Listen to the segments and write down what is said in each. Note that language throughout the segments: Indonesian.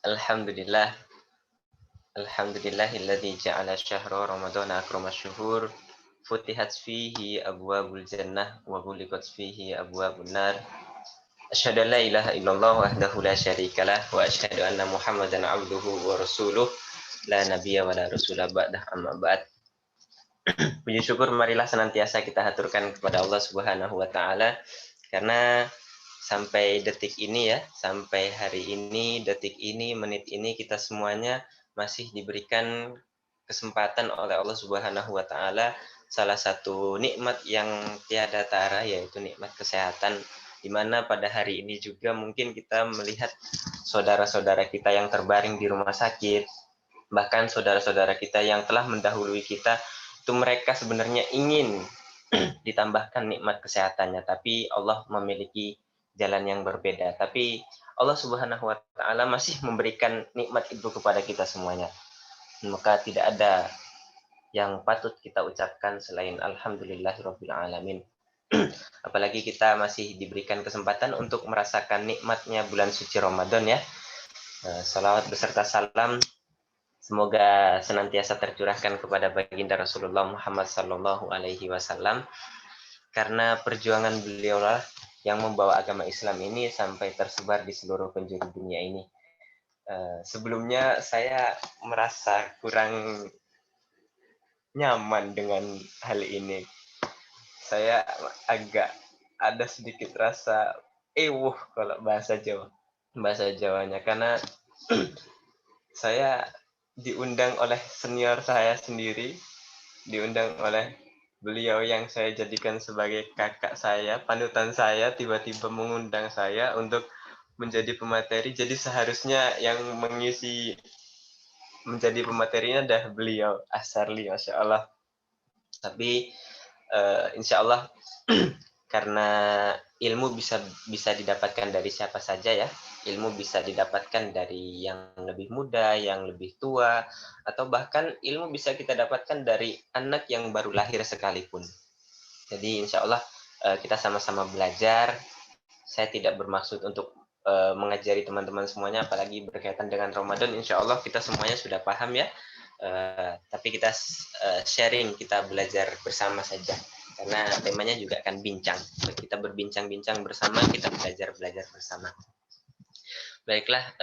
Alhamdulillah, alhamdulillahilladzi ja'ala syahra ramadhana akramasy syuhur, futihat fihi abwabul jannah wa ghulqat fihi abwabun nar. Asyhadu an la ilaha illallah wahdahu la syarikalah wa asyhadu anna Muhammadan abduhu wa rasuluh la nabiyya wa la rasula ba'dah amma ba'd. Puji syukur marilah senantiasa kita haturkan kepada Allah Subhanahu wa taala karena sampai detik ini ya, sampai hari ini, detik ini, menit ini kita semuanya masih diberikan kesempatan oleh Allah Subhanahu wa taala salah satu nikmat yang tiada tara yaitu nikmat kesehatan di mana pada hari ini juga mungkin kita melihat saudara-saudara kita yang terbaring di rumah sakit, bahkan saudara-saudara kita yang telah mendahului kita itu mereka sebenarnya ingin ditambahkan nikmat kesehatannya, tapi Allah memiliki jalan yang berbeda. Tapi Allah Subhanahu wa taala masih memberikan nikmat itu kepada kita semuanya. Maka tidak ada yang patut kita ucapkan selain alhamdulillahirabbil alamin. Apalagi kita masih diberikan kesempatan untuk merasakan nikmatnya bulan suci Ramadan ya. Salawat beserta salam semoga senantiasa tercurahkan kepada baginda Rasulullah Muhammad sallallahu alaihi wasallam karena perjuangan beliaulah yang membawa agama Islam ini sampai tersebar di seluruh penjuru dunia ini. Sebelumnya saya merasa kurang nyaman dengan hal ini. Saya agak ada sedikit rasa ewuh kalau bahasa Jawanya karena saya diundang oleh senior saya sendiri, diundang oleh beliau yang saya jadikan sebagai kakak saya, panutan saya, tiba-tiba mengundang saya untuk menjadi pemateri. Jadi seharusnya yang mengisi menjadi pematerinya adalah beliau, Asarli, Masya Allah. Tapi insya Allah karena ilmu bisa didapatkan dari siapa saja ya. Ilmu bisa didapatkan dari yang lebih muda, yang lebih tua, atau bahkan ilmu bisa kita dapatkan dari anak yang baru lahir sekalipun. Jadi insya Allah kita sama-sama belajar. Saya tidak bermaksud untuk mengajari teman-teman semuanya, apalagi berkaitan dengan Ramadan. Insya Allah kita semuanya sudah paham ya. Tapi kita sharing, kita belajar bersama saja. Karena temanya juga akan bincang. Kita berbincang-bincang bersama, kita belajar-belajar bersama. Baiklah,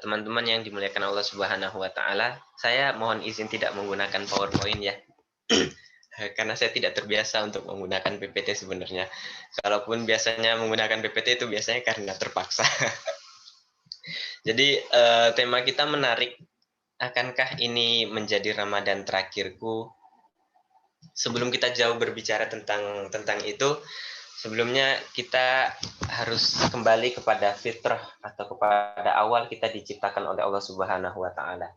teman-teman yang dimuliakan Allah Subhanahu wa taala, saya mohon izin tidak menggunakan PowerPoint ya. Karena saya tidak terbiasa untuk menggunakan PPT sebenarnya. Kalaupun biasanya menggunakan PPT itu biasanya karena terpaksa. Jadi tema kita menarik. Akankah ini menjadi Ramadan terakhirku? Sebelum kita jauh berbicara tentang itu, sebelumnya kita harus kembali kepada fitrah atau kepada awal kita diciptakan oleh Allah Subhanahu wa taala.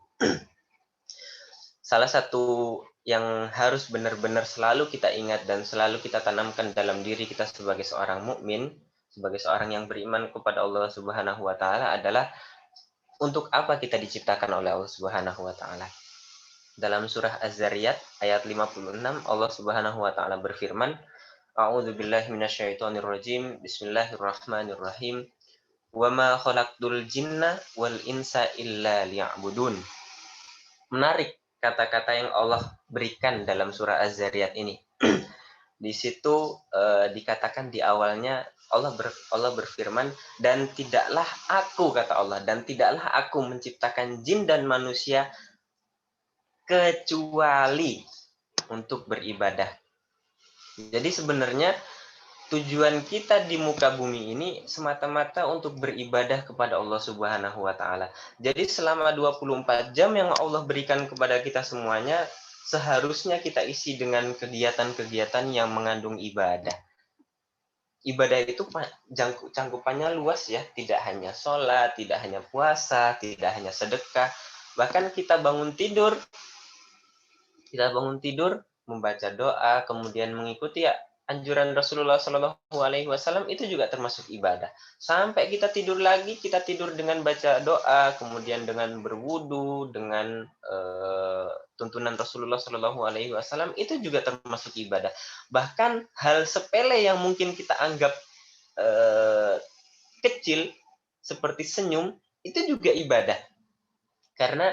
Salah satu yang harus benar-benar selalu kita ingat dan selalu kita tanamkan dalam diri kita sebagai seorang mukmin, sebagai seorang yang beriman kepada Allah Subhanahu wa taala adalah untuk apa kita diciptakan oleh Allah Subhanahu wa taala. Dalam surah Az-Zariyat ayat 56 Allah Subhanahu wa taala berfirman, A'udzubillahi minasyaitonirrajim. Bismillahirrahmanirrahim. Wa ma khalaqtul jinna wal insa illa liya'budun. Menarik kata-kata yang Allah berikan dalam surah Az-Zariyat ini. Di situ dikatakan di awalnya Allah berfirman, dan tidaklah aku, kata Allah, dan tidaklah aku menciptakan jin dan manusia kecuali untuk beribadah. Jadi sebenarnya tujuan kita di muka bumi ini semata-mata untuk beribadah kepada Allah Subhanahu wa taala. Jadi selama 24 jam yang Allah berikan kepada kita semuanya, seharusnya kita isi dengan kegiatan-kegiatan yang mengandung ibadah. Ibadah itu cangkupannya luas ya, tidak hanya sholat, tidak hanya puasa, tidak hanya sedekah, bahkan kita bangun tidur membaca doa, kemudian mengikuti ya anjuran Rasulullah Shallallahu Alaihi Wasallam itu juga termasuk ibadah. Sampai kita tidur lagi, kita tidur dengan baca doa, kemudian dengan berwudu, dengan tuntunan Rasulullah Shallallahu Alaihi Wasallam itu juga termasuk ibadah. Bahkan hal sepele yang mungkin kita anggap kecil seperti senyum itu juga ibadah. Karena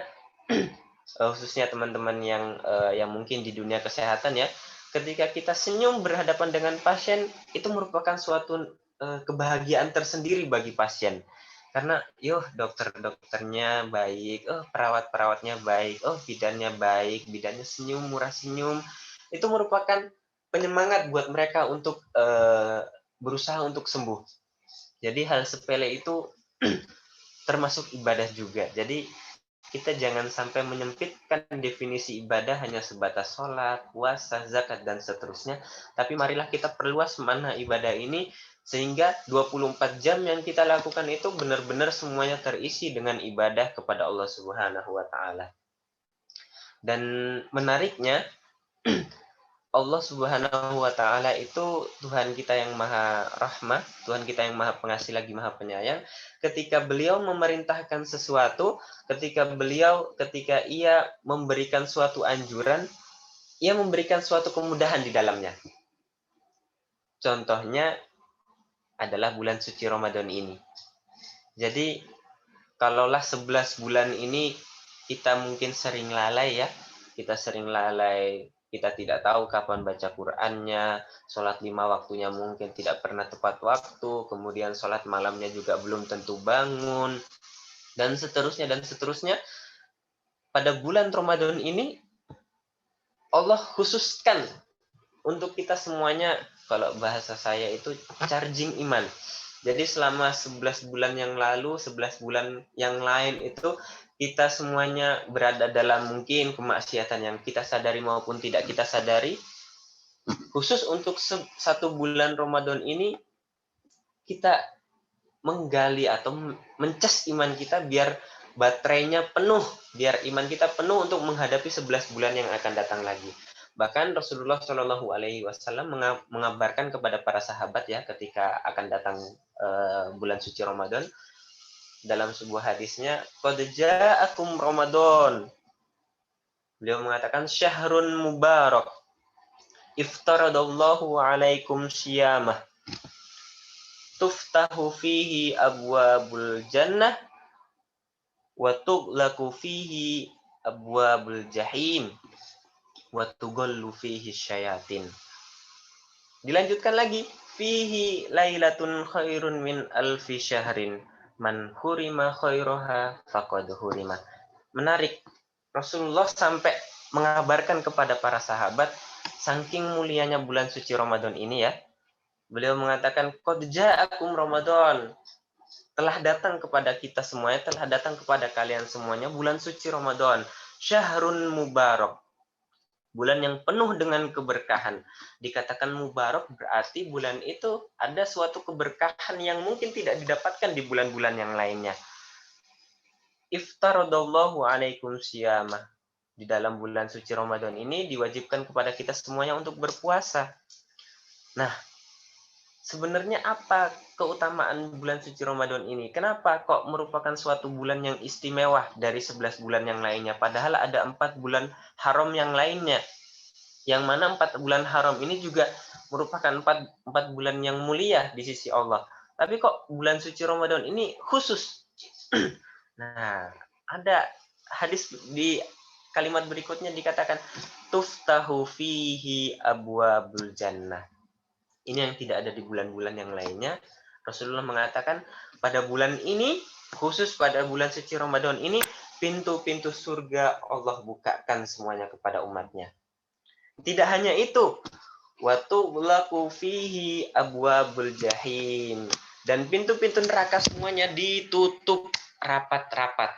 khususnya teman-teman yang mungkin di dunia kesehatan ya, ketika kita senyum berhadapan dengan pasien itu merupakan suatu kebahagiaan tersendiri bagi pasien. Karena dokter-dokternya baik, perawat-perawatnya baik, bidannya baik, bidannya senyum, murah senyum. Itu merupakan penyemangat buat mereka untuk berusaha untuk sembuh. Jadi hal sepele itu termasuk ibadah juga. Jadi kita jangan sampai menyempitkan definisi ibadah hanya sebatas sholat, puasa, zakat, dan seterusnya. Tapi marilah kita perluas mana ibadah ini, sehingga 24 jam yang kita lakukan itu benar-benar semuanya terisi dengan ibadah kepada Allah Subhanahu wa Ta'ala. Dan menariknya, Allah Subhanahu wa Ta'ala itu Tuhan kita yang maha rahmah, Tuhan kita yang maha pengasih lagi maha penyayang. Ketika beliau memerintahkan sesuatu, ketika ia memberikan suatu anjuran, ia memberikan suatu kemudahan di dalamnya. Contohnya adalah bulan suci Ramadan ini. Jadi, kalaulah 11 bulan ini kita mungkin sering lalai ya, kita tidak tahu kapan baca Qur'annya, sholat 5 waktunya mungkin tidak pernah tepat waktu, kemudian sholat malamnya juga belum tentu bangun, dan seterusnya, dan seterusnya. Pada bulan Ramadan ini, Allah khususkan untuk kita semuanya, kalau bahasa saya itu charging iman. Jadi selama 11 bulan yang lalu, 11 bulan yang lain itu kita semuanya berada dalam mungkin kemaksiatan yang kita sadari maupun tidak kita sadari. Khusus untuk satu bulan Ramadan ini, kita menggali atau mencas iman kita biar baterainya penuh, biar iman kita penuh untuk menghadapi 11 bulan yang akan datang lagi. Bahkan Rasulullah Shallallahu Alaihi Wasallam mengabarkan kepada para sahabat ya ketika akan datang bulan suci Ramadan, dalam sebuah hadisnya, qad ja'akum Ramadan. Beliau mengatakan syahrun mubarak, iftaradallahu alaikum syiyamah, tuftahu fihi abwabul jannah wa tughlaqu fihi abwabul jahim wa tughallu fihi syayatin. Dilanjutkan lagi, fihi lailatun khairun min alfi syahrin, man hurima khairaha faqad hurima. Menarik, Rasulullah sampai mengabarkan kepada para sahabat saking mulianya bulan suci Ramadan ini ya. Beliau mengatakan qad ja'akum Ramadan, telah datang kepada kita semuanya, telah datang kepada kalian semuanya bulan suci Ramadan, syahrun mubarak, bulan yang penuh dengan keberkahan. Dikatakan mubarak berarti bulan itu ada suatu keberkahan yang mungkin tidak didapatkan di bulan-bulan yang lainnya. Iftaradallahu alaikum syiyamah. Di dalam bulan suci Ramadan ini diwajibkan kepada kita semuanya untuk berpuasa. Nah, sebenarnya apa keutamaan bulan suci Ramadan ini? Kenapa kok merupakan suatu bulan yang istimewa dari 11 bulan yang lainnya? Padahal ada 4 bulan haram yang lainnya. Yang mana 4 bulan haram ini juga merupakan 4 bulan yang mulia di sisi Allah. Tapi kok bulan suci Ramadan ini khusus? Nah, ada hadis di kalimat berikutnya dikatakan tuftahu fihi abwabul jannah. Ini yang tidak ada di bulan-bulan yang lainnya. Rasulullah mengatakan pada bulan ini, khusus pada bulan suci Ramadan ini, pintu-pintu surga Allah bukakan semuanya kepada umatnya. Tidak hanya itu, wa tughlaqu fihi abwabul jahim, dan pintu-pintu neraka semuanya ditutup rapat-rapat.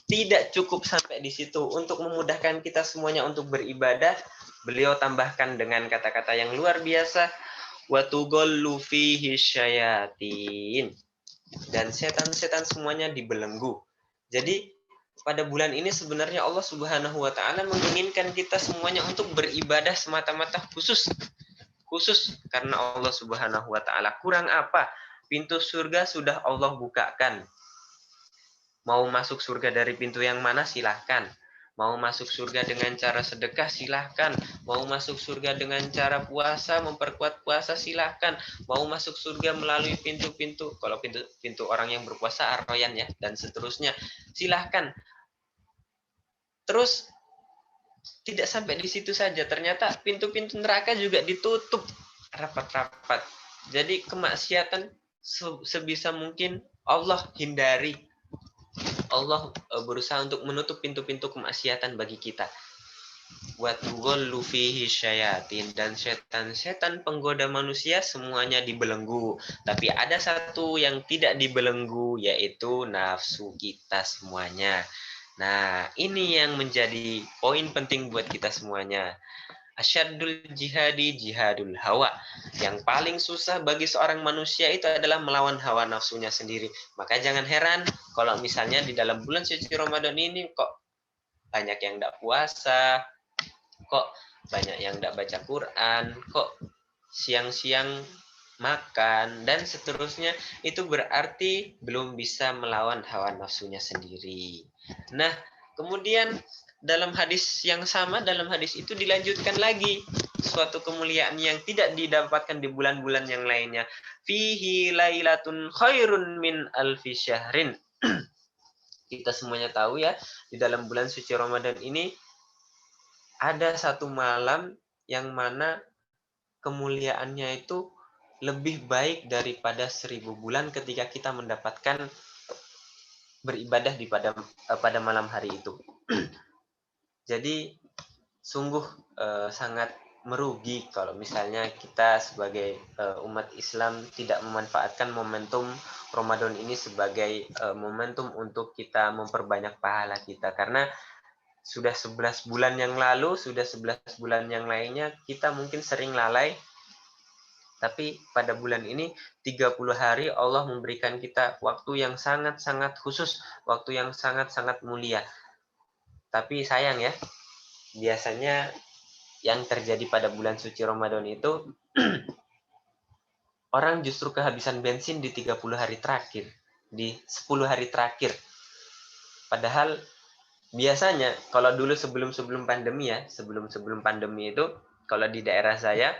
Tidak cukup sampai di situ. Untuk memudahkan kita semuanya untuk beribadah, beliau tambahkan dengan kata-kata yang luar biasa, wa tughallu fihi syayatin, dan setan-setan semuanya dibelenggu. Jadi pada bulan ini sebenarnya Allah Subhanahu wa Ta'ala menginginkan kita semuanya untuk beribadah semata-mata khusus karena Allah Subhanahu wa Ta'ala. Kurang apa? Pintu surga sudah Allah bukakan. Mau masuk surga dari pintu yang mana silahkan. Mau masuk surga dengan cara sedekah, silahkan. Mau masuk surga dengan cara puasa, memperkuat puasa, silahkan. Mau masuk surga melalui pintu-pintu, kalau pintu orang yang berpuasa arroyan ya, dan seterusnya, silahkan. Terus tidak sampai di situ saja, ternyata pintu-pintu neraka juga ditutup rapat-rapat. Jadi kemaksiatan sebisa mungkin Allah hindari. Allah berusaha untuk menutup pintu-pintu kemaksiatan bagi kita. Watughallu fihi syayatin, dan setan-setan penggoda manusia semuanya dibelenggu. Tapi ada satu yang tidak dibelenggu, yaitu nafsu kita semuanya. Nah, ini yang menjadi poin penting buat kita semuanya. Asyadul jihadi jihadul hawa. Yang paling susah bagi seorang manusia itu adalah melawan hawa nafsunya sendiri. Maka jangan heran kalau misalnya di dalam bulan suci Ramadan ini kok banyak yang tidak puasa, kok banyak yang tidak baca Quran, kok siang-siang makan, dan seterusnya. Itu berarti belum bisa melawan hawa nafsunya sendiri. Nah, kemudian dalam hadis yang sama, dalam hadis itu dilanjutkan lagi suatu kemuliaan yang tidak didapatkan di bulan-bulan yang lainnya. Fihi lailatun khairun min alfi syahrin. Kita semuanya tahu ya, di dalam bulan suci Ramadan ini ada satu malam yang mana kemuliaannya itu lebih baik daripada 1000 bulan ketika kita mendapatkan beribadah pada malam hari itu. Jadi sungguh sangat merugi kalau misalnya kita sebagai umat Islam tidak memanfaatkan momentum Ramadan ini sebagai momentum untuk kita memperbanyak pahala kita, karena sudah 11 bulan yang lalu, sudah 11 bulan yang lainnya kita mungkin sering lalai. Tapi pada bulan ini 30 hari Allah memberikan kita waktu yang sangat-sangat khusus, waktu yang sangat-sangat mulia. Tapi sayang ya, biasanya yang terjadi pada bulan suci Ramadan itu orang justru kehabisan bensin di 30 hari terakhir, di 10 hari terakhir. Padahal biasanya kalau dulu sebelum pandemi ya, sebelum pandemi itu kalau di daerah saya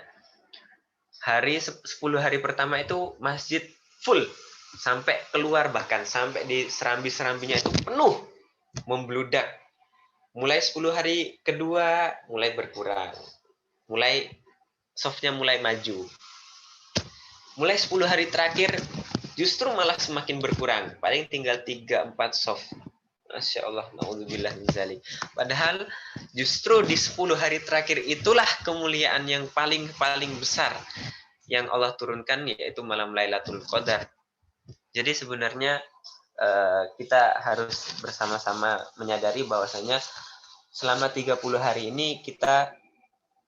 10 hari pertama itu masjid full sampai keluar, bahkan sampai di serambi-serambinya itu penuh, membludak. Mulai 10 hari kedua mulai berkurang, mulai softnya mulai maju. Mulai 10 hari terakhir justru malah semakin berkurang, paling tinggal 3-4 soft. Masya Allah, na'udzubillah min dzalik. Padahal justru di 10 hari terakhir itulah kemuliaan yang paling besar yang Allah turunkan, yaitu malam Lailatul Qadar. Jadi sebenarnya kita harus bersama-sama menyadari bahwasanya selama 30 hari ini kita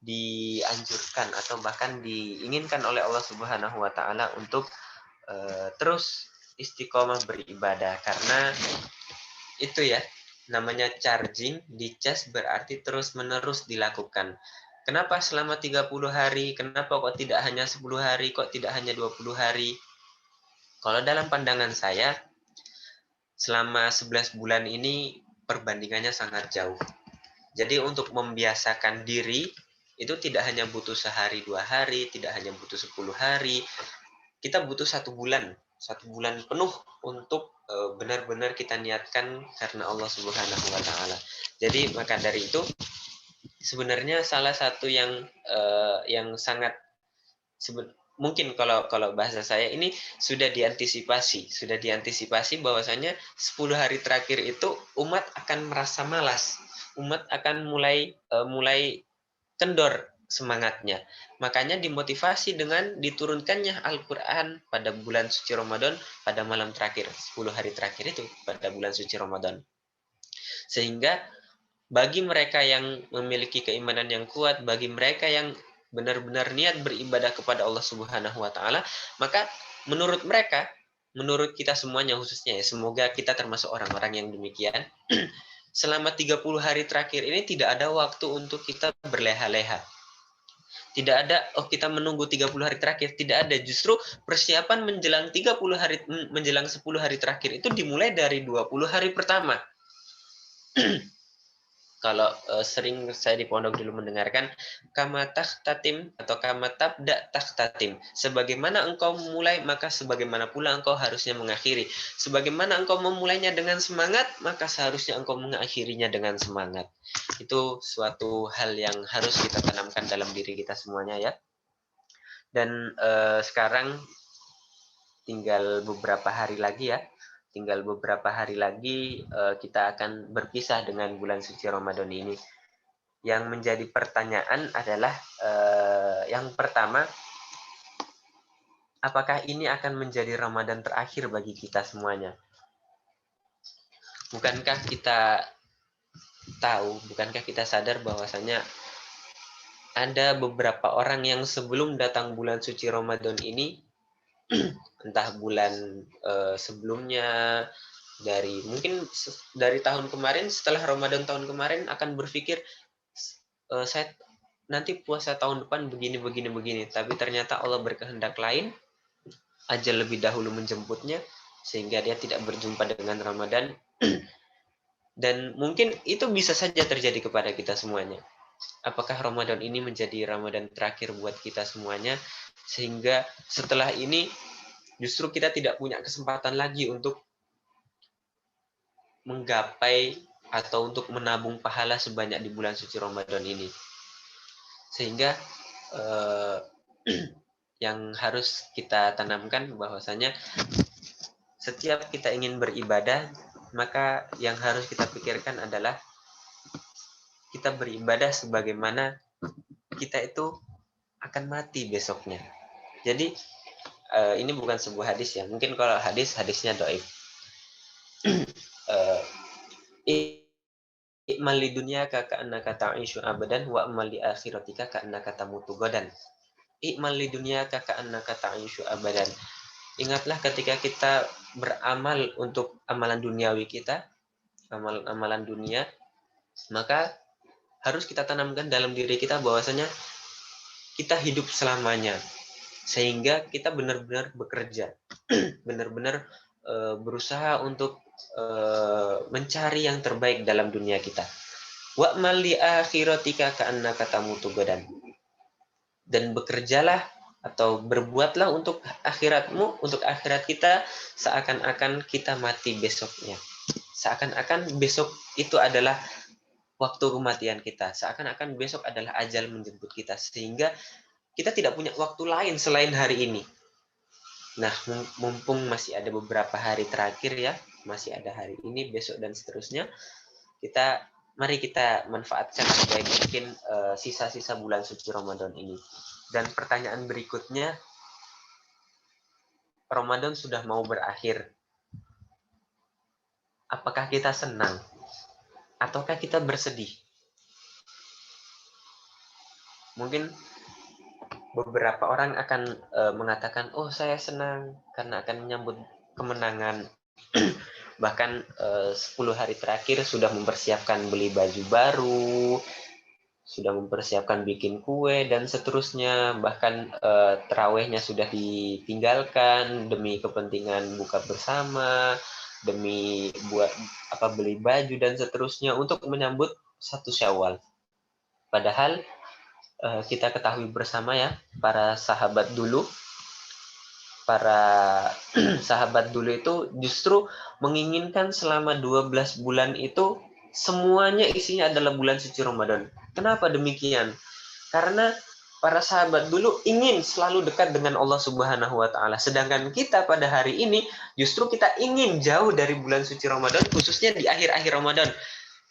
dianjurkan atau bahkan diinginkan oleh Allah Subhanahu wa taala untuk terus istiqomah beribadah, karena itu ya namanya charging, dicas berarti terus-menerus dilakukan. Kenapa selama 30 hari? Kenapa kok tidak hanya 10 hari? Kok tidak hanya 20 hari? Kalau dalam pandangan saya, selama 11 bulan ini perbandingannya sangat jauh. Jadi untuk membiasakan diri, itu tidak hanya butuh sehari 2 hari, tidak hanya butuh 10 hari. Kita butuh 1 bulan. 1 bulan penuh untuk benar-benar kita niatkan karena Allah Subhanahu wa taala. Jadi maka dari itu sebenarnya salah satu yang sangat mungkin kalau bahasa saya ini sudah diantisipasi bahwasanya 10 hari terakhir itu umat akan merasa malas, umat akan mulai kendor semangatnya. Makanya dimotivasi dengan diturunkannya Al-Qur'an pada bulan suci Ramadan, pada malam terakhir, 10 hari terakhir itu pada bulan suci Ramadan. Sehingga bagi mereka yang memiliki keimanan yang kuat, bagi mereka yang benar-benar niat beribadah kepada Allah Subhanahu wa taala, maka menurut mereka, menurut kita semuanya khususnya ya, semoga kita termasuk orang-orang yang demikian, selama 30 hari terakhir ini tidak ada waktu untuk kita berleha-leha. Tidak ada, kita menunggu 30 hari terakhir, tidak ada. Justru persiapan menjelang 10 hari terakhir itu dimulai dari 20 hari pertama. Kalau sering saya di pondok dulu mendengarkan kama takhtatim atau kama tabda takhtatim. Sebagaimana engkau memulai, maka sebagaimana pula engkau harusnya mengakhiri. Sebagaimana engkau memulainya dengan semangat, maka seharusnya engkau mengakhirinya dengan semangat. Itu suatu hal yang harus kita tanamkan dalam diri kita semuanya ya. Dan sekarang tinggal beberapa hari lagi ya. Tinggal beberapa hari lagi kita akan berpisah dengan bulan suci Ramadan ini. Yang menjadi pertanyaan adalah yang pertama, apakah ini akan menjadi Ramadan terakhir bagi kita semuanya? Bukankah kita tahu, bukankah kita sadar bahwasanya ada beberapa orang yang sebelum datang bulan suci Ramadan ini, entah bulan sebelumnya, mungkin dari tahun kemarin, setelah Ramadan tahun kemarin akan berpikir, saya nanti puasa tahun depan begini, begini, begini. Tapi ternyata Allah berkehendak lain, ajal lebih dahulu menjemputnya, sehingga dia tidak berjumpa dengan Ramadan. Dan mungkin itu bisa saja terjadi kepada kita semuanya. Apakah Ramadan ini menjadi Ramadan terakhir buat kita semuanya, sehingga setelah ini justru kita tidak punya kesempatan lagi untuk menggapai atau untuk menabung pahala sebanyak di bulan suci Ramadan ini. Sehingga yang harus kita tanamkan bahwasanya setiap kita ingin beribadah, maka yang harus kita pikirkan adalah kita beribadah sebagaimana kita itu akan mati besoknya. Jadi ini bukan sebuah hadis ya. Mungkin kalau hadisnya dhaif. I'mal li dunyaka ka'annaka ta'ishu abadan wa amal li akhiratika ka'annaka tamutu gadan. I'mal li dunyaka ka'annaka ta'ishu abadan. Ingatlah ketika kita beramal untuk amalan duniawi kita, amalan dunia, maka harus kita tanamkan dalam diri kita bahwasanya kita hidup selamanya, sehingga kita benar-benar bekerja, benar-benar berusaha untuk mencari yang terbaik dalam dunia kita. Wa'mal li akhiratika ka'annaka tamutu gadan. Dan bekerjalah atau berbuatlah untuk akhiratmu, untuk akhirat kita, seakan-akan kita mati besoknya. Seakan-akan besok itu adalah waktu kematian kita. Seakan-akan besok adalah ajal menjemput kita. Sehingga kita tidak punya waktu lain selain hari ini. Nah, mumpung masih ada beberapa hari terakhir ya, masih ada hari ini, besok, dan seterusnya, mari kita manfaatkan sebaik mungkin sisa-sisa bulan suci Ramadan ini. Dan pertanyaan berikutnya, Ramadan sudah mau berakhir. Apakah kita senang? Ataukah kita bersedih? Mungkin beberapa orang akan mengatakan, oh saya senang karena akan menyambut kemenangan. Bahkan 10 hari terakhir sudah mempersiapkan beli baju baru, sudah mempersiapkan bikin kue dan seterusnya, bahkan terawihnya sudah ditinggalkan demi kepentingan buka bersama, demi buat beli baju dan seterusnya untuk menyambut 1 Syawal. Padahal kita ketahui bersama ya, para sahabat dulu itu justru menginginkan selama 12 bulan itu semuanya isinya adalah bulan suci Ramadan. Kenapa demikian? Karena para sahabat dulu ingin selalu dekat dengan Allah Subhanahu wa taala. Sedangkan kita pada hari ini justru kita ingin jauh dari bulan suci Ramadan, khususnya di akhir-akhir Ramadan.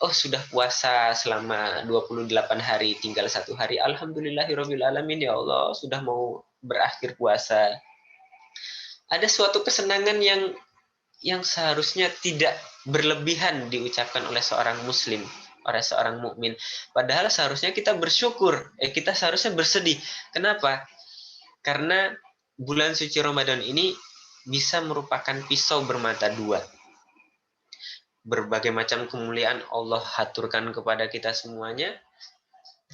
Oh, sudah puasa selama 28 hari, tinggal 1 hari. Alhamdulillahirabbil alamin, ya Allah, sudah mau berakhir puasa. Ada suatu kesenangan yang seharusnya tidak berlebihan diucapkan oleh seorang muslim, oleh seorang mukmin. Padahal seharusnya kita bersyukur, kita seharusnya bersedih. Kenapa? Karena bulan suci Ramadan ini bisa merupakan pisau bermata dua. Berbagai macam kemuliaan Allah haturkan kepada kita semuanya.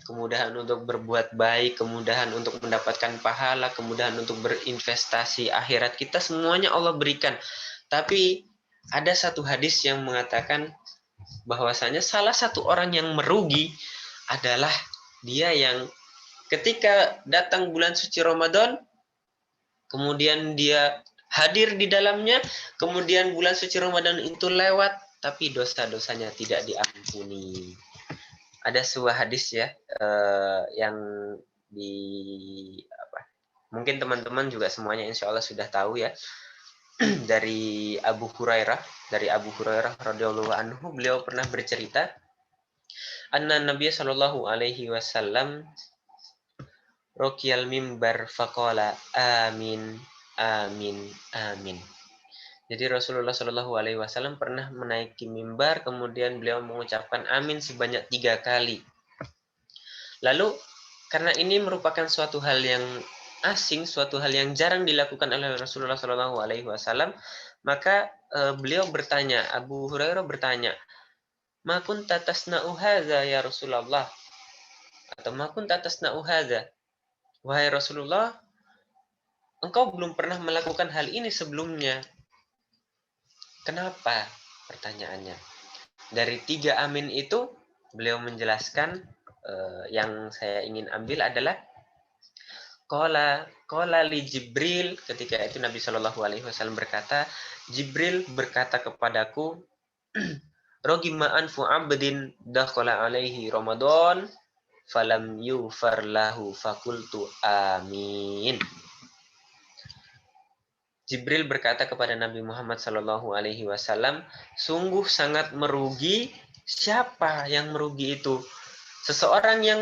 Kemudahan untuk berbuat baik, kemudahan untuk mendapatkan pahala, kemudahan untuk berinvestasi akhirat kita, semuanya Allah berikan. Tapi ada satu hadis yang mengatakan bahwasanya salah satu orang yang merugi adalah dia yang ketika datang bulan suci Ramadan, kemudian dia hadir di dalamnya, kemudian bulan suci Ramadan itu lewat, tapi dosa-dosanya tidak diampuni. Ada sebuah hadis ya, yang di apa? Mungkin teman-teman juga semuanya insya Allah sudah tahu ya, dari Abu Hurairah radhiyallahu anhu, beliau pernah bercerita, anna Nabi Shallallahu alaihi wasallam rokiyal mimbar faqala amin amin amin. Jadi Rasulullah Shallallahu alaihi wasallam pernah menaiki mimbar, kemudian beliau mengucapkan amin sebanyak 3 kali. Lalu karena ini merupakan suatu hal yang asing, suatu hal yang jarang dilakukan oleh Rasulullah Shallallahu alaihi wasallam, maka beliau bertanya, Abu Hurairah bertanya, "Ma kunta tasna'u hadza ya Rasulullah?" Atau "Ma kunta tasna'u hadza?" Wahai Rasulullah, engkau belum pernah melakukan hal ini sebelumnya. Kenapa? Pertanyaannya. Dari 3 amin itu, beliau menjelaskan, yang saya ingin ambil adalah Qala li Jibril, ketika itu Nabi Shallallahu alaihi wasallam berkata, Jibril berkata kepadaku, Rogima anfu abdin dakhala alaihi Ramadan falam yufar lahu fakultu amin. Jibril berkata kepada Nabi Muhammad Shallallahu alaihi wasallam, sungguh sangat merugi. Siapa yang merugi itu? Seseorang yang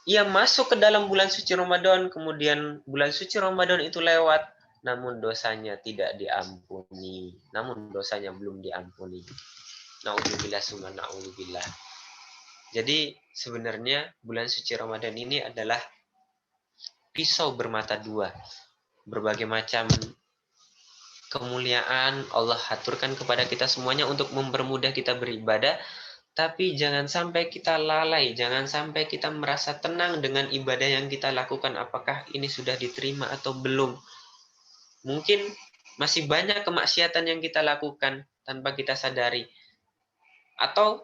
ia masuk ke dalam bulan suci Ramadan, kemudian bulan suci Ramadan itu lewat, namun dosanya tidak diampuni. Namun dosanya belum diampuni. Na'udzubillah summa na'udzubillah. Jadi sebenarnya bulan suci Ramadan ini adalah pisau bermata dua. Berbagai macam kemuliaan Allah aturkan kepada kita semuanya untuk mempermudah kita beribadah, tapi jangan sampai kita lalai, jangan sampai kita merasa tenang dengan ibadah yang kita lakukan, apakah ini sudah diterima atau belum. Mungkin masih banyak kemaksiatan yang kita lakukan tanpa kita sadari, atau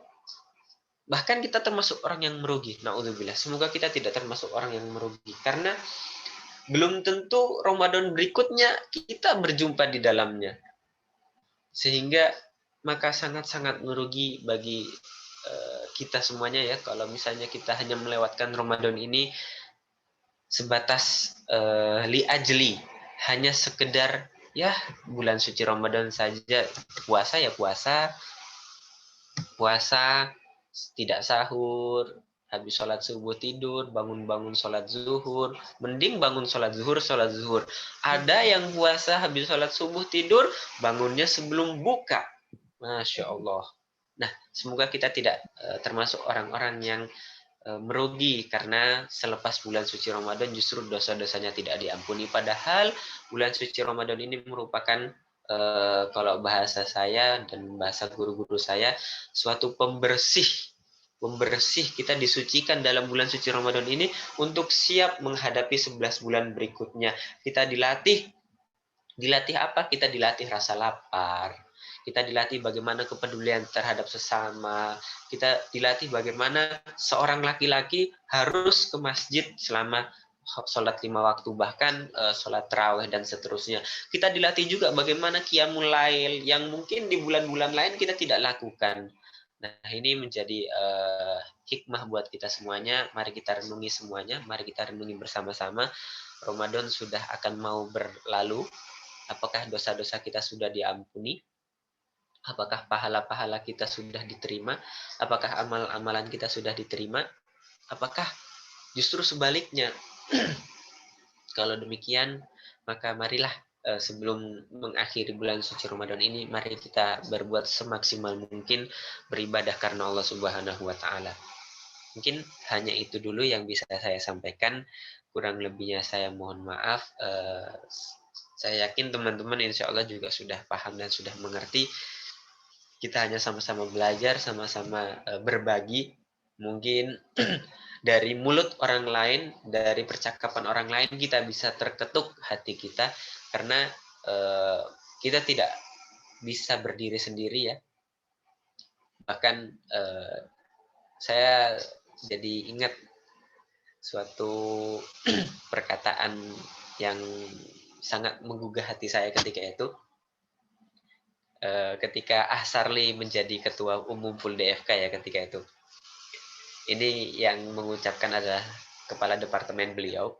bahkan kita termasuk orang yang merugi. Na'udzubillah, semoga kita tidak termasuk orang yang merugi, karena belum tentu Ramadan berikutnya kita berjumpa di dalamnya. Sehingga maka sangat-sangat merugi bagi kita semuanya ya, kalau misalnya kita hanya melewatkan Ramadan ini sebatas li ajli, hanya sekedar ya bulan suci Ramadan saja, puasa ya puasa, tidak sahur, habis sholat subuh tidur, bangun-bangun sholat zuhur, mending bangun sholat zuhur. Ada yang puasa habis sholat subuh tidur, bangunnya sebelum buka. Masya Allah. Nah, semoga kita tidak termasuk orang-orang yang merugi karena selepas bulan suci Ramadan justru dosa-dosanya tidak diampuni. Padahal bulan suci Ramadan ini merupakan kalau bahasa saya dan bahasa guru-guru saya, suatu pembersih kita disucikan dalam bulan suci Ramadan ini untuk siap menghadapi 11 bulan berikutnya. Kita dilatih apa? Kita dilatih rasa lapar, kita dilatih bagaimana kepedulian terhadap sesama, kita dilatih bagaimana seorang laki-laki harus ke masjid selama sholat 5 waktu, bahkan sholat tarawih dan seterusnya. Kita dilatih juga bagaimana qiyamul lail yang mungkin di bulan-bulan lain kita tidak lakukan. Nah, ini menjadi hikmah buat kita semuanya. Mari kita renungi semuanya, mari kita renungi bersama-sama. Ramadan sudah akan mau berlalu. Apakah dosa-dosa kita sudah diampuni? Apakah pahala-pahala kita sudah diterima? Apakah amal-amalan kita sudah diterima? Apakah justru sebaliknya? Kalau demikian, maka marilah sebelum mengakhiri bulan suci Ramadan ini, mari kita berbuat semaksimal mungkin beribadah karena Allah Subhanahu wa taala. Mungkin hanya itu dulu yang bisa saya sampaikan. Kurang lebihnya saya mohon maaf. Saya yakin teman-teman insya Allah juga sudah paham dan sudah mengerti. Kita hanya sama-sama belajar, sama-sama berbagi. Mungkin dari mulut orang lain, dari percakapan orang lain, kita bisa terketuk hati kita. Karena kita tidak bisa berdiri sendiri ya. Bahkan saya jadi ingat suatu perkataan yang sangat menggugah hati saya ketika itu. Ketika Ahsarli menjadi ketua umum Full DFK ya ketika itu. Ini yang mengucapkan adalah kepala departemen beliau.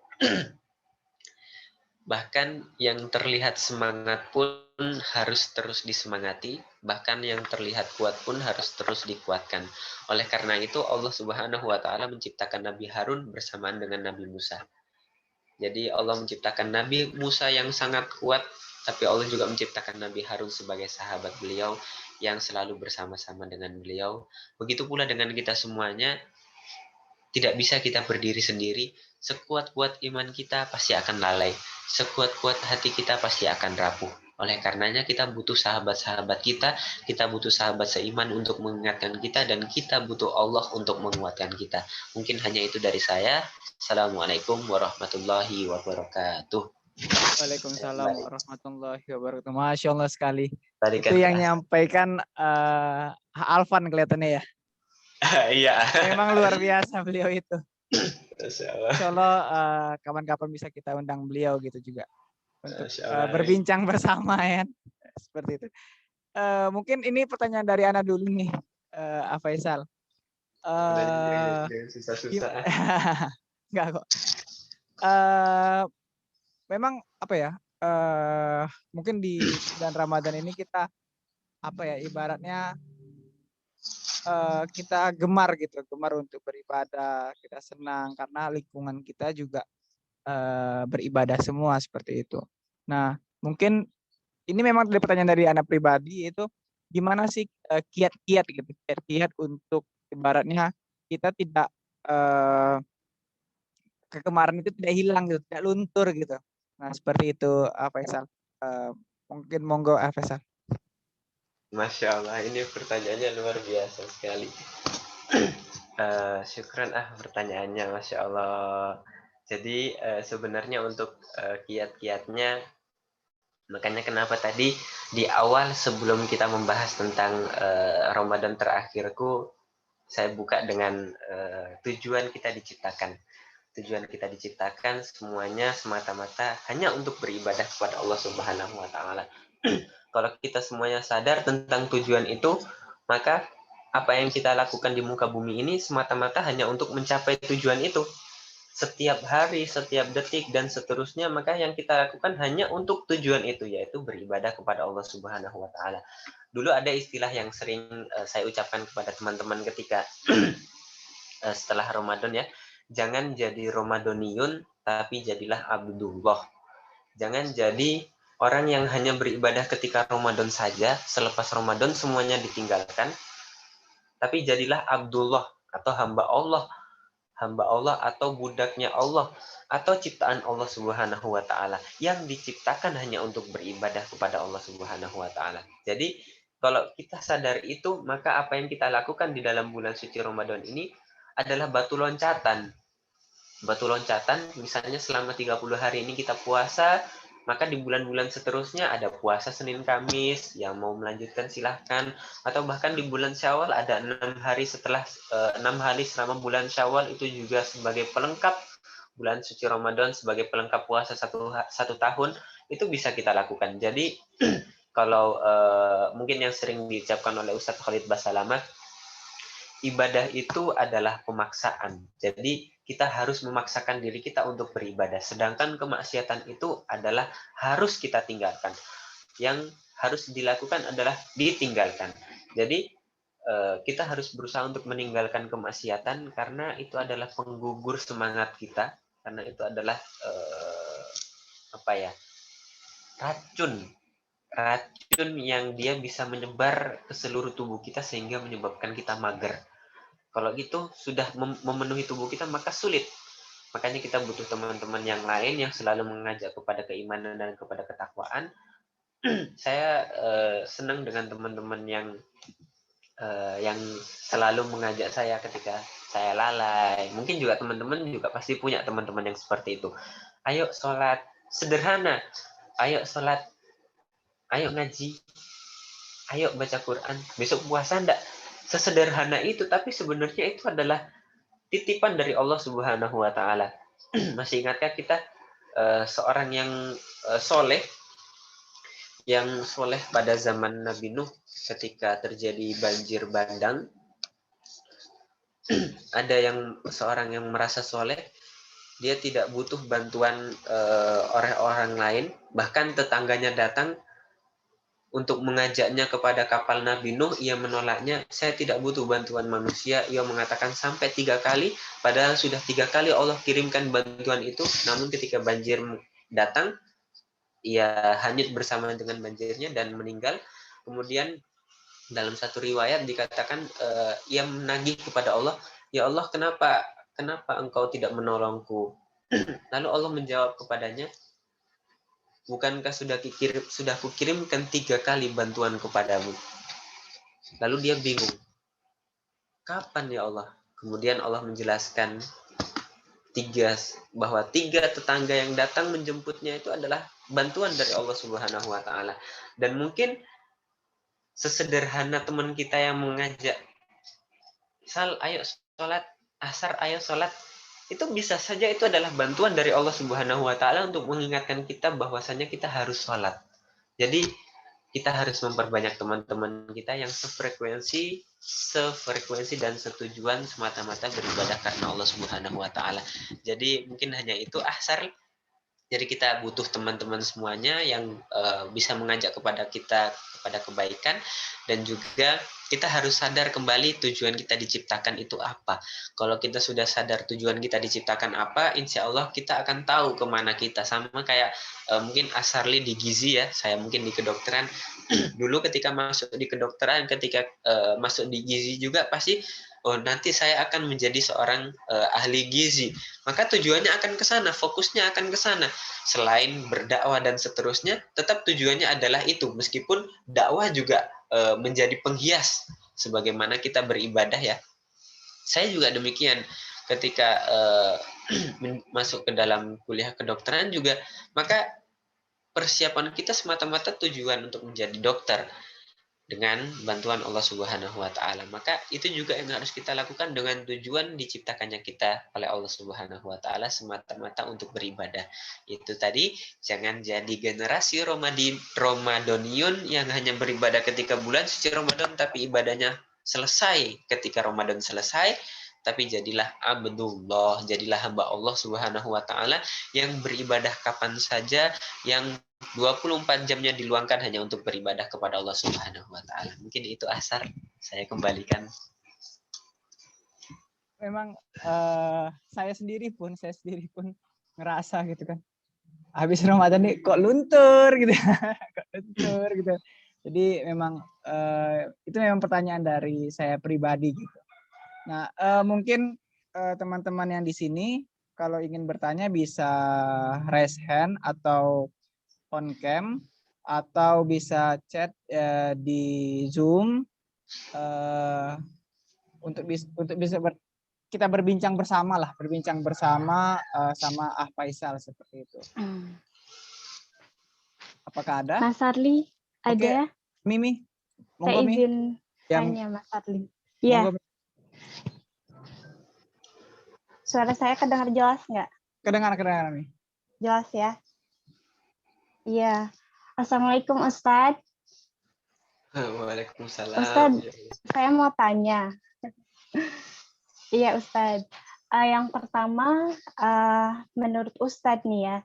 Bahkan yang terlihat semangat pun harus terus disemangati, bahkan yang terlihat kuat pun harus terus dikuatkan. Oleh karena itu Allah Subhanahu wa taala menciptakan Nabi Harun bersamaan dengan Nabi Musa. Jadi Allah menciptakan Nabi Musa yang sangat kuat, tapi Allah juga menciptakan Nabi Harun sebagai sahabat beliau yang selalu bersama-sama dengan beliau. Begitu pula dengan kita semuanya, tidak bisa kita berdiri sendiri. Sekuat-kuat iman kita pasti akan lalai. Sekuat-kuat hati kita pasti akan rapuh. Oleh karenanya kita butuh sahabat-sahabat kita butuh sahabat seiman untuk mengingatkan kita, dan kita butuh Allah untuk menguatkan kita. Mungkin hanya itu dari saya. Assalamualaikum warahmatullahi wabarakatuh. Waalaikumsalam warahmatullahi wabarakatuh. Masya Allah sekali. Balikan Itu yang nyampaikan Alvan kelihatannya ya. Iya. Memang luar biasa beliau itu. Masya Allah. Insya Allah kapan-kapan bisa kita undang beliau gitu juga untuk berbincang bersama ya. Seperti itu. Mungkin ini pertanyaan dari Ana dulu nih, Faisal. Susah-susah. Enggak kok. Memang apa ya? Mungkin di bulan Ramadan ini kita apa ya? Ibaratnya kita gemar gitu, gemar untuk beribadah, kita senang karena lingkungan kita juga beribadah semua seperti itu. Nah, mungkin ini memang dari pertanyaan dari anak pribadi itu gimana sih kiat-kiat gitu, kiat-kiat untuk ibaratnya kita tidak kegemaran itu tidak hilang gitu, tidak luntur gitu. Nah, seperti itu Faisal. Mungkin monggo Faisal. Masya Allah, ini pertanyaannya luar biasa sekali. Syukran pertanyaannya, Masya Allah. Jadi sebenarnya untuk kiat-kiatnya, makanya kenapa tadi di awal sebelum kita membahas tentang Ramadan terakhirku, saya buka dengan tujuan kita diciptakan. Tujuan kita diciptakan semuanya semata-mata hanya untuk beribadah kepada Allah Subhanahu wa taala. Kalau kita semuanya sadar tentang tujuan itu, maka apa yang kita lakukan di muka bumi ini semata-mata hanya untuk mencapai tujuan itu. Setiap hari, setiap detik, dan seterusnya, maka yang kita lakukan hanya untuk tujuan itu, yaitu beribadah kepada Allah Subhanahu wa taala. Dulu ada istilah yang sering saya ucapkan kepada teman-teman ketika setelah Ramadan ya, jangan jadi Ramadaniun, tapi jadilah Abdullah. Jangan jadi orang yang hanya beribadah ketika Ramadan saja, selepas Ramadan semuanya ditinggalkan, tapi jadilah Abdullah atau hamba Allah atau budaknya Allah atau ciptaan Allah Subhanahu wa taala yang diciptakan hanya untuk beribadah kepada Allah Subhanahu wa taala. Jadi kalau kita sadar itu, maka apa yang kita lakukan di dalam bulan suci Ramadan ini adalah batu loncatan. Batu loncatan, misalnya selama 30 hari ini kita puasa, maka di bulan-bulan seterusnya ada puasa Senin Kamis, yang mau melanjutkan silahkan, atau bahkan di bulan Syawal ada 6 hari setelah 6 hari selama bulan Syawal itu juga sebagai pelengkap bulan suci Ramadan, sebagai pelengkap puasa satu tahun, itu bisa kita lakukan. Jadi kalau mungkin yang sering diucapkan oleh Ustadz Khalid Basalamah, ibadah itu adalah pemaksaan. Jadi kita harus memaksakan diri kita untuk beribadah. Sedangkan kemaksiatan itu adalah harus kita tinggalkan. Yang harus dilakukan adalah ditinggalkan. Jadi kita harus berusaha untuk meninggalkan kemaksiatan karena itu adalah penggugur semangat kita. Karena itu adalah racun yang dia bisa menyebar ke seluruh tubuh kita sehingga menyebabkan kita mager. Kalau gitu sudah memenuhi tubuh kita, maka sulit. Makanya kita butuh teman-teman yang lain yang selalu mengajak kepada keimanan dan kepada ketakwaan. Saya senang dengan teman-teman yang selalu mengajak saya ketika saya lalai. Mungkin juga teman-teman juga pasti punya teman-teman yang seperti itu. Ayo sholat sederhana, ayo sholat, ayo ngaji, ayo baca Quran, besok puasa enggak? sesederhana itu, tapi sebenarnya itu adalah titipan dari Allah Subhanahu wa taala. Masih ingatkah kita seorang yang soleh, pada zaman Nabi Nuh ketika terjadi banjir bandang, ada seorang yang merasa soleh, dia tidak butuh bantuan orang-orang lain, bahkan tetangganya datang untuk mengajaknya kepada kapal Nabi Nuh, ia menolaknya. Saya tidak butuh bantuan manusia. Ia mengatakan sampai 3 kali, padahal sudah 3 kali Allah kirimkan bantuan itu. Namun ketika banjir datang, ia hanyut bersama dengan banjirnya dan meninggal. Kemudian dalam satu riwayat dikatakan ia menagih kepada Allah, ya Allah, kenapa engkau tidak menolongku? Lalu Allah menjawab kepadanya, bukankah sudah kukirimkan 3 kali bantuan kepadamu? Lalu dia bingung, kapan ya Allah? Kemudian Allah menjelaskan bahwa 3 tetangga yang datang menjemputnya itu adalah bantuan dari Allah Subhanahu wa taala. Dan mungkin sesederhana teman kita yang mengajak, Sal, ayo sholat, asar, ayo sholat, itu bisa saja itu adalah bantuan dari Allah Subhanahu wa taala untuk mengingatkan kita bahwasanya kita harus sholat. Jadi kita harus memperbanyak teman-teman kita yang sefrekuensi dan setujuan semata-mata beribadah karena Allah Subhanahu wa taala. Jadi mungkin hanya itu, Sar. Jadi kita butuh teman-teman semuanya yang bisa mengajak kepada kita kepada kebaikan, dan juga kita harus sadar kembali tujuan kita diciptakan itu apa. Kalau kita sudah sadar tujuan kita diciptakan apa, insya Allah kita akan tahu kemana kita. Sama kayak mungkin Asarli di gizi ya, saya mungkin di kedokteran. Dulu ketika masuk di kedokteran, ketika masuk di gizi juga pasti, oh nanti saya akan menjadi seorang ahli gizi. Maka tujuannya akan ke sana, fokusnya akan ke sana. Selain berdakwah dan seterusnya, tetap tujuannya adalah itu. Meskipun dakwah juga menjadi penghias sebagaimana kita beribadah ya. Saya juga demikian ketika masuk ke dalam kuliah kedokteran juga, maka persiapan kita semata-mata tujuan untuk menjadi dokter dengan bantuan Allah Subhanahu wa taala. Maka itu juga yang harus kita lakukan dengan tujuan diciptakannya kita oleh Allah Subhanahu wa taala semata-mata untuk beribadah. Itu tadi, jangan jadi generasi Ramadoniun yang hanya beribadah ketika bulan suci Ramadan tapi ibadahnya selesai ketika Ramadan selesai. Tapi jadilah abdullah, jadilah hamba Allah Subhanahu wa taala yang beribadah kapan saja, yang 24 jamnya diluangkan hanya untuk beribadah kepada Allah Subhanahu wa taala. Mungkin itu Asar, saya kembalikan. Memang saya sendiri pun ngerasa gitu kan. Habis Ramadan nih kok luntur gitu. Kok luntur gitu. Jadi memang itu memang pertanyaan dari saya pribadi gitu. Nah, mungkin teman-teman yang di sini kalau ingin bertanya bisa raise hand atau on cam, atau bisa chat di Zoom untuk bisa kita berbincang bersama sama Faisal seperti itu. Apakah ada? Mas Arli, ada? Oke, Mimi, monggo. Saya izin yang tanya Mas Arli. Iya. Suara saya kedengar jelas nggak? Kedengar, Mi. Jelas ya? Iya. Assalamualaikum Ustadz. Waalaikumsalam. Ustadz, saya mau tanya. Iya Ustadz. Yang pertama, menurut Ustadz nih ya,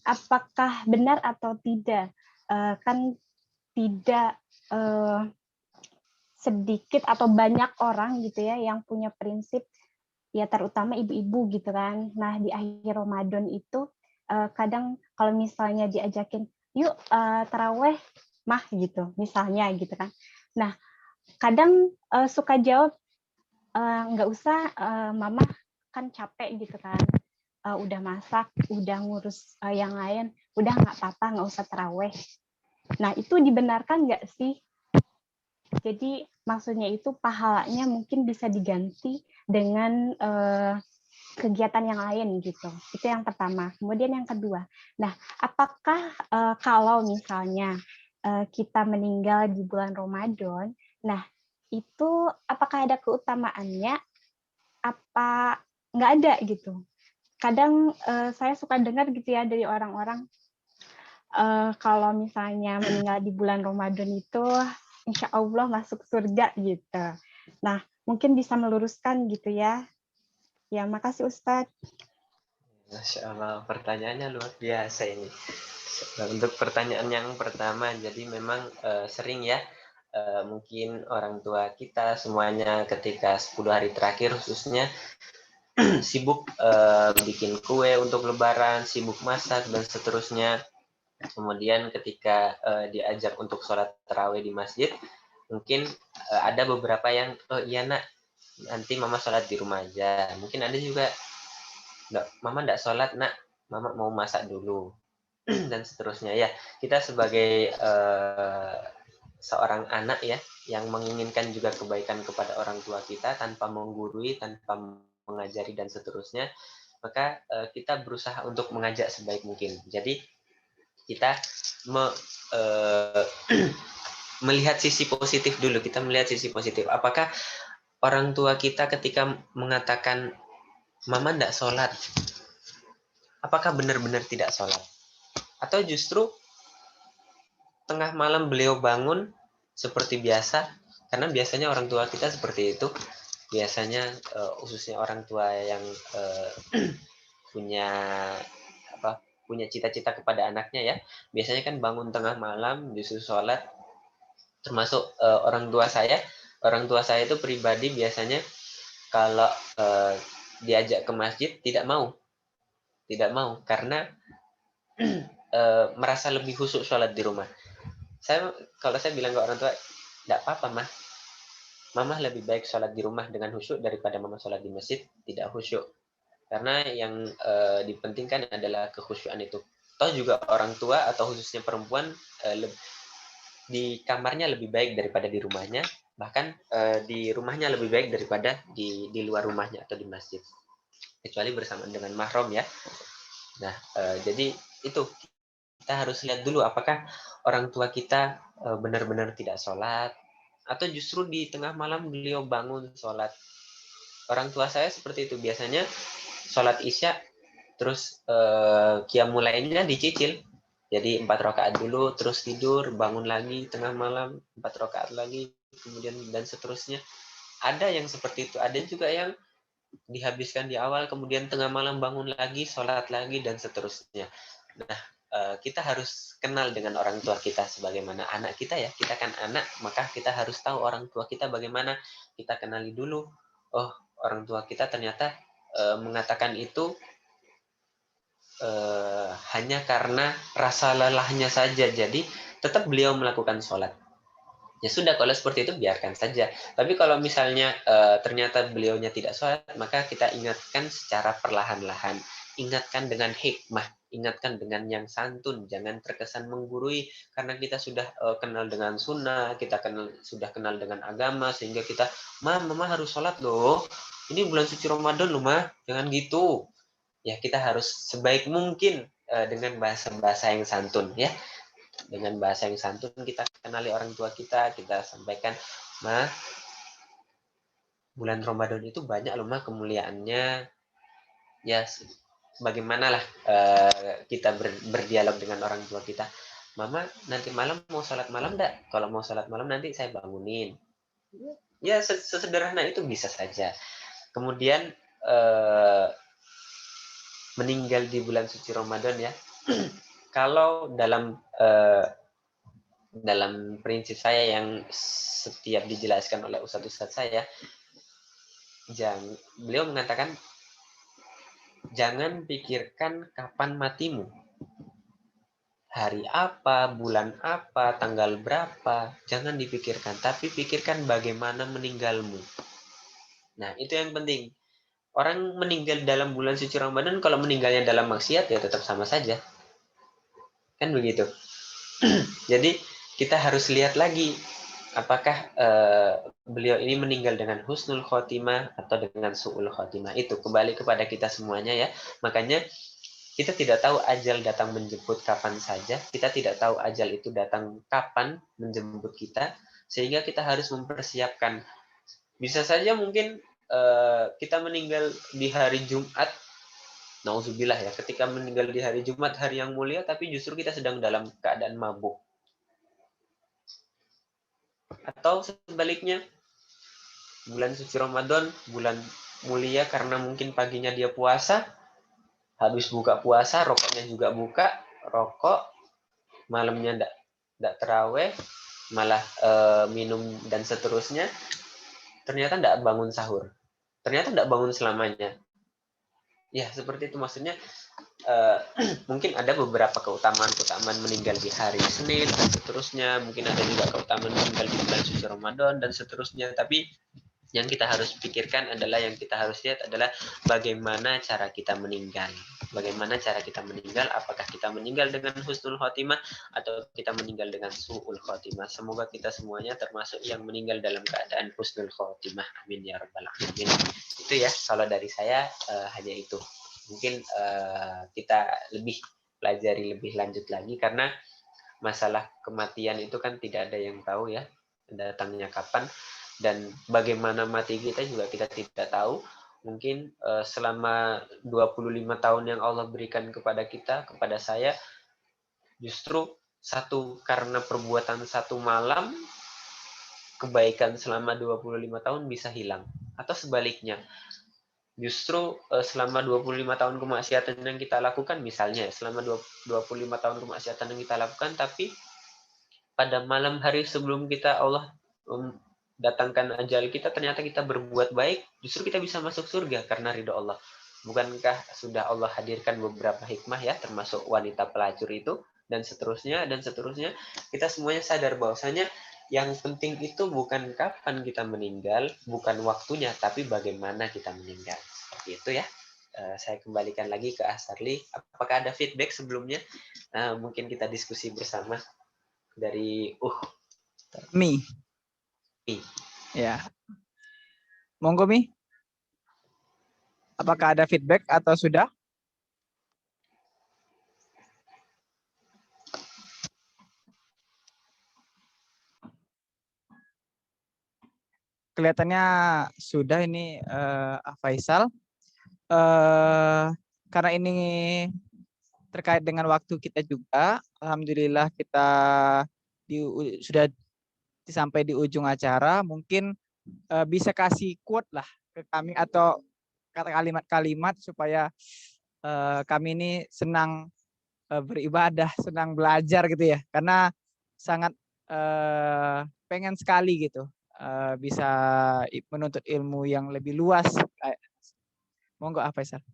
apakah benar atau tidak? Kan tidak sedikit atau banyak orang gitu ya yang punya prinsip, ya terutama ibu-ibu gitu kan. Nah di akhir Ramadan itu kadang kalau misalnya diajakin, yuk taraweh mah gitu, misalnya gitu kan. Nah kadang suka jawab, nggak usah, mama kan capek gitu kan. Udah masak, udah ngurus yang lain, udah nggak apa-apa, nggak usah taraweh. Nah itu dibenarkan nggak sih? Jadi maksudnya itu pahalanya mungkin bisa diganti dengan kegiatan yang lain gitu. Itu yang pertama. Kemudian yang kedua, nah apakah kalau misalnya kita meninggal di bulan Ramadan, nah itu apakah ada keutamaannya apa nggak ada gitu. Kadang saya suka dengar gitu ya dari orang-orang kalau misalnya meninggal di bulan Ramadan itu insya Allah masuk surga gitu. Nah, mungkin bisa meluruskan gitu ya. Ya, makasih Ustadz. Masya Allah, pertanyaannya luar biasa ini. Untuk pertanyaan yang pertama, jadi memang sering ya, mungkin orang tua kita semuanya ketika 10 hari terakhir khususnya sibuk bikin kue untuk lebaran, sibuk masak, dan seterusnya. Kemudian ketika diajak untuk sholat tarawih di masjid, mungkin ada beberapa yang, oh iya nak, nanti mama sholat di rumah aja. Mungkin ada juga, mama nggak sholat nak, mama mau masak dulu. Dan seterusnya ya, kita sebagai seorang anak ya, yang menginginkan juga kebaikan kepada orang tua kita tanpa menggurui, tanpa mengajari dan seterusnya, maka kita berusaha untuk mengajak sebaik mungkin. Jadi kita melihat sisi positif dulu, kita melihat sisi positif. Apakah orang tua kita ketika mengatakan mama ndak sholat, apakah benar-benar tidak sholat? Atau justru tengah malam beliau bangun seperti biasa, karena biasanya orang tua kita seperti itu, biasanya khususnya orang tua yang punya apa, punya cita-cita kepada anaknya ya, biasanya kan bangun tengah malam disuruh sholat. Termasuk orang tua saya itu pribadi biasanya kalau diajak ke masjid tidak mau karena merasa lebih khusyuk sholat di rumah. Kalau saya bilang ke orang tua, tidak apa-apa mah, mama lebih baik sholat di rumah dengan khusyuk daripada mama sholat di masjid tidak khusyuk. Karena yang dipentingkan adalah kekhusyuan itu. Toh juga orang tua atau khususnya perempuan di kamarnya lebih baik daripada di rumahnya, bahkan di rumahnya lebih baik daripada di luar rumahnya atau di masjid, kecuali bersama dengan mahram ya. Nah, jadi itu kita harus lihat dulu apakah orang tua kita benar-benar tidak sholat, atau justru di tengah malam beliau bangun sholat. Orang tua saya seperti itu, biasanya sholat isya, terus qiyamul lailnya dicicil. Jadi 4 rakaat dulu, terus tidur, bangun lagi tengah malam, 4 rakaat lagi, kemudian dan seterusnya. Ada yang seperti itu, ada juga yang dihabiskan di awal, kemudian tengah malam bangun lagi, sholat lagi, dan seterusnya. Nah, kita harus kenal dengan orang tua kita sebagaimana anak kita ya. Kita kan anak, maka kita harus tahu orang tua kita bagaimana. Kita kenali dulu, oh orang tua kita ternyata mengatakan itu hanya karena rasa lelahnya saja, jadi tetap beliau melakukan sholat. Ya sudah, kalau seperti itu biarkan saja. Tapi kalau misalnya ternyata beliaunya tidak sholat, maka kita ingatkan secara perlahan-lahan. Ingatkan dengan hikmah, ingatkan dengan yang santun, jangan terkesan menggurui, karena kita sudah kenal dengan sunnah, kita sudah kenal dengan agama, sehingga kita, mama harus sholat loh, ini bulan suci Ramadan loh mah, jangan gitu. Ya kita harus sebaik mungkin dengan bahasa-bahasa yang santun ya, dengan bahasa yang santun kita kenali orang tua kita sampaikan, mah bulan Ramadan itu banyak loh mah kemuliaannya ya. Bagaimana lah kita berdialog dengan orang tua kita, mama nanti malam mau sholat malam enggak? Kalau mau sholat malam nanti saya bangunin. Ya sesederhana itu bisa saja. Kemudian meninggal di bulan suci Ramadan ya. Kalau dalam prinsip saya yang setiap dijelaskan oleh ustadz saya, beliau mengatakan jangan pikirkan kapan matimu, hari apa, bulan apa, tanggal berapa, jangan dipikirkan, tapi pikirkan bagaimana meninggalmu. Nah itu yang penting. Orang meninggal dalam bulan suci Ramadan, kalau meninggalnya dalam maksiat ya tetap sama saja, kan begitu. Jadi kita harus lihat lagi apakah beliau ini meninggal dengan husnul khotimah atau dengan su'ul khotimah. Itu kembali kepada kita semuanya ya. Makanya kita tidak tahu ajal datang menjemput kapan saja. Kita tidak tahu ajal itu datang kapan menjemput kita. sehingga kita harus mempersiapkan. Bisa saja mungkin kita meninggal di hari Jumat, nauzubillah ya, ketika meninggal di hari Jumat, hari yang mulia, tapi justru kita sedang dalam keadaan mabuk. Atau sebaliknya, bulan suci Ramadan, bulan mulia karena mungkin paginya dia puasa, habis buka puasa, rokoknya juga buka, rokok, malamnya ndak terawih, malah minum dan seterusnya, ternyata ndak bangun sahur, ternyata ndak bangun selamanya. Ya seperti itu, maksudnya mungkin ada beberapa keutamaan meninggal di hari Senin dan seterusnya, mungkin ada juga keutamaan meninggal di bulan suci Ramadan dan seterusnya, tapi yang kita harus pikirkan adalah, yang kita harus lihat adalah bagaimana cara kita meninggal. Bagaimana cara kita meninggal, apakah kita meninggal dengan husnul khotimah atau kita meninggal dengan su'ul khotimah. Semoga kita semuanya termasuk yang meninggal dalam keadaan husnul khotimah. Amin ya rabbal alamin. Itu ya, kalau dari saya hanya itu. Mungkin kita lebih pelajari lebih lanjut lagi, karena masalah kematian itu kan tidak ada yang tahu ya, datangnya kapan. Dan bagaimana mati kita juga kita tidak tahu. Mungkin selama 25 tahun yang Allah berikan kepada kita, kepada saya, justru karena perbuatan satu malam, kebaikan selama 25 tahun bisa hilang. Atau sebaliknya, justru selama 25 tahun kemaksiatan yang kita lakukan, misalnya selama 25 tahun kemaksiatan yang kita lakukan, tapi pada malam hari sebelum kita Allah datangkan ajal kita, ternyata kita berbuat baik, justru kita bisa masuk surga karena ridho Allah. Bukankah sudah Allah hadirkan beberapa hikmah ya, termasuk wanita pelacur itu, dan seterusnya, dan seterusnya. Kita semuanya sadar bahwasanya yang penting itu bukan kapan kita meninggal, bukan waktunya, tapi bagaimana kita meninggal. Seperti itu ya. Saya kembalikan lagi ke Asarli. Apakah ada feedback sebelumnya? Mungkin kita diskusi bersama dari Mi. Ya. Monggo Mi. Apakah ada feedback atau sudah? Kelihatannya sudah ini Faisal. Karena ini terkait dengan waktu kita juga, alhamdulillah kita sudah sampai di ujung acara. Mungkin bisa kasih quote lah ke kami atau kata kalimat-kalimat supaya kami ini senang beribadah, senang belajar gitu ya, karena sangat pengen sekali gitu bisa menuntut ilmu yang lebih luas. Monggo Faisal.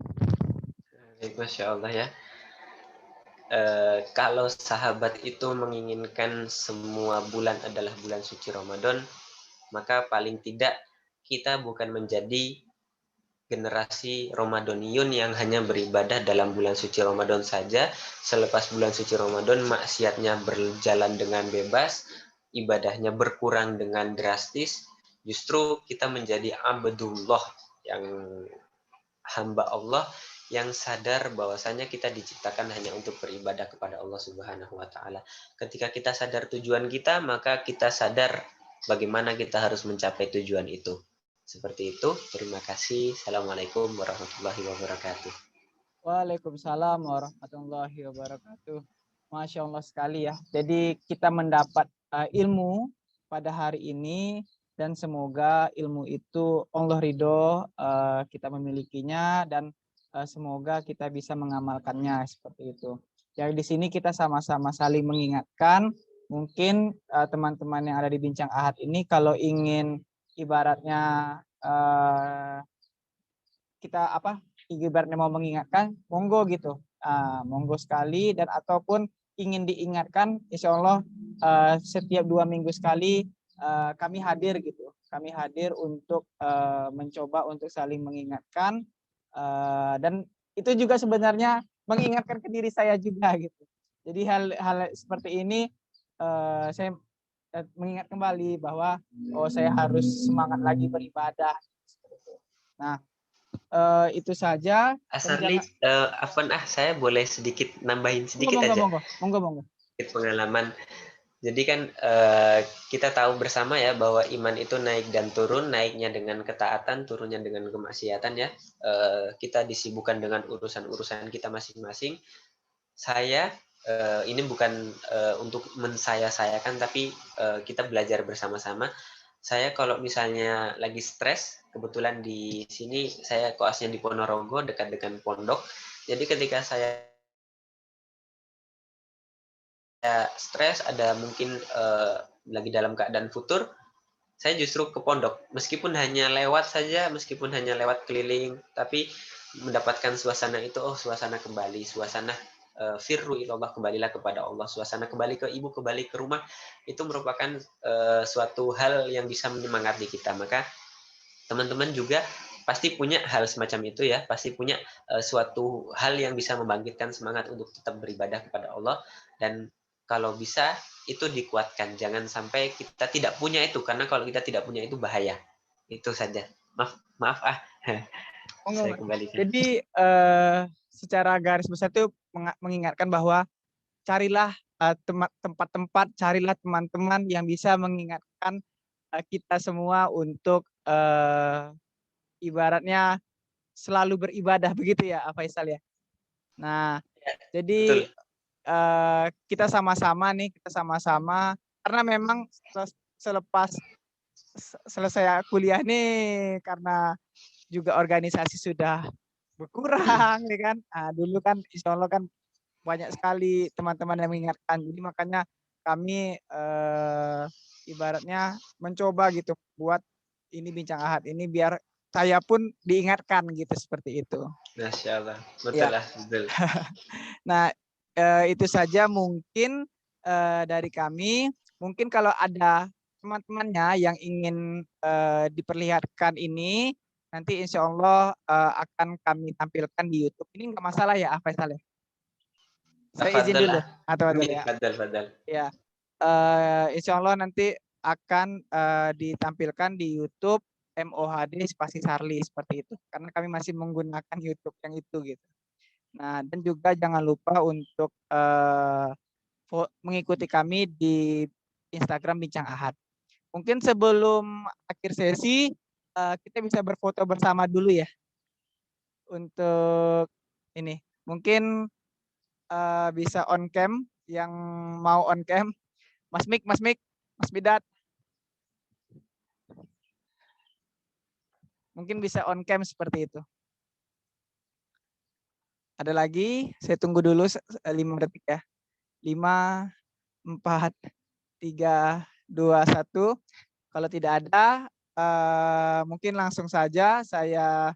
Masya Allah ya. Kalau sahabat itu menginginkan semua bulan adalah bulan suci Ramadan, maka paling tidak kita bukan menjadi generasi Ramadhaniyun yang hanya beribadah dalam bulan suci Ramadan saja. Selepas bulan suci Ramadan, maksiatnya berjalan dengan bebas, ibadahnya berkurang dengan drastis. Justru kita menjadi abdullah, yang hamba Allah, yang sadar bahwasanya kita diciptakan hanya untuk beribadah kepada Allah Subhanahu wa taala. Ketika kita sadar tujuan kita, maka kita sadar bagaimana kita harus mencapai tujuan itu. Seperti itu. Terima kasih. Assalamualaikum warahmatullahi wabarakatuh. Waalaikumsalam warahmatullahi wabarakatuh. Masya Allah sekali ya. Jadi kita mendapat ilmu pada hari ini, dan semoga ilmu itu Allah ridho kita memilikinya, dan semoga kita bisa mengamalkannya seperti itu. Jadi di sini kita sama-sama saling mengingatkan. Mungkin teman-teman yang ada di Bincang Ahad ini kalau ingin ibaratnya kita ibaratnya mau mengingatkan, monggo gitu, monggo sekali. Dan ataupun ingin diingatkan, insya Allah setiap 2 minggu sekali kami hadir gitu. Kami hadir untuk mencoba untuk saling mengingatkan, dan itu juga sebenarnya mengingatkan ke diri saya juga gitu. Jadi hal seperti ini saya mengingat kembali bahwa saya harus semangat lagi beribadah. Nah, itu saja. Asarli, saya boleh sedikit nambahin sedikit monggo, aja. monggo. Sedikit pengalaman. Jadi kan kita tahu bersama ya bahwa iman itu naik dan turun, naiknya dengan ketaatan, turunnya dengan kemaksiatan ya. Kita disibukkan dengan urusan-urusan kita masing-masing. Saya ini bukan untuk mensaya-sayakan, tapi kita belajar bersama-sama. Saya kalau misalnya lagi stres, kebetulan di sini saya koasnya di Ponorogo dekat dengan pondok. Jadi ketika saya stres, ada mungkin lagi dalam keadaan futur, saya justru ke pondok. Meskipun hanya lewat saja, meskipun hanya lewat keliling, tapi mendapatkan suasana itu, oh suasana kembali, suasana firru ilallah, kembalilah kepada Allah, suasana kembali ke ibu, kembali ke rumah, itu merupakan suatu hal yang bisa menyemangati kita. Maka teman-teman juga pasti punya hal semacam itu ya, pasti punya suatu hal yang bisa membangkitkan semangat untuk tetap beribadah kepada Allah, dan kalau bisa itu dikuatkan, jangan sampai kita tidak punya itu, karena kalau kita tidak punya itu bahaya. Itu saja. Maaf Oh, saya enggak. kembalikan. Jadi secara garis besar itu mengingatkan bahwa carilah tempat-tempat, carilah teman-teman yang bisa mengingatkan kita semua untuk ibaratnya selalu beribadah, begitu ya, Faisal ya. Nah, jadi Betul. kita sama-sama karena memang selepas selesai kuliah nih, karena juga organisasi sudah berkurang ya kan. Nah, dulu kan insya Allah kan banyak sekali teman-teman yang mengingatkan. Jadi makanya kami ibaratnya mencoba gitu buat ini bincang ahad ini biar saya pun diingatkan gitu, seperti itu. Masya Allah. Betul Ya. lah, betul. Nah, itu saja mungkin dari kami. Mungkin kalau ada teman-temannya yang ingin diperlihatkan ini, nanti insya Allah akan kami tampilkan di YouTube. Ini nggak masalah ya, Faisal ya? Saya izin Tafadhal dulu. ah. Atau ya. Fadal. Ya. Insya Allah nanti akan ditampilkan di YouTube MOHD Spasi Sarli, seperti itu. Karena kami masih menggunakan YouTube yang itu gitu. Nah, dan juga jangan lupa untuk mengikuti kami di Instagram Bincang Ahad. Mungkin sebelum akhir sesi kita bisa berfoto bersama dulu ya. Untuk ini mungkin bisa on cam, yang mau on cam, Mas Mik, Mas Bidat, mungkin bisa on cam seperti itu. Ada lagi, saya tunggu dulu 5 detik ya. 5, 4, 3, 2, 1. Kalau tidak ada, mungkin langsung saja saya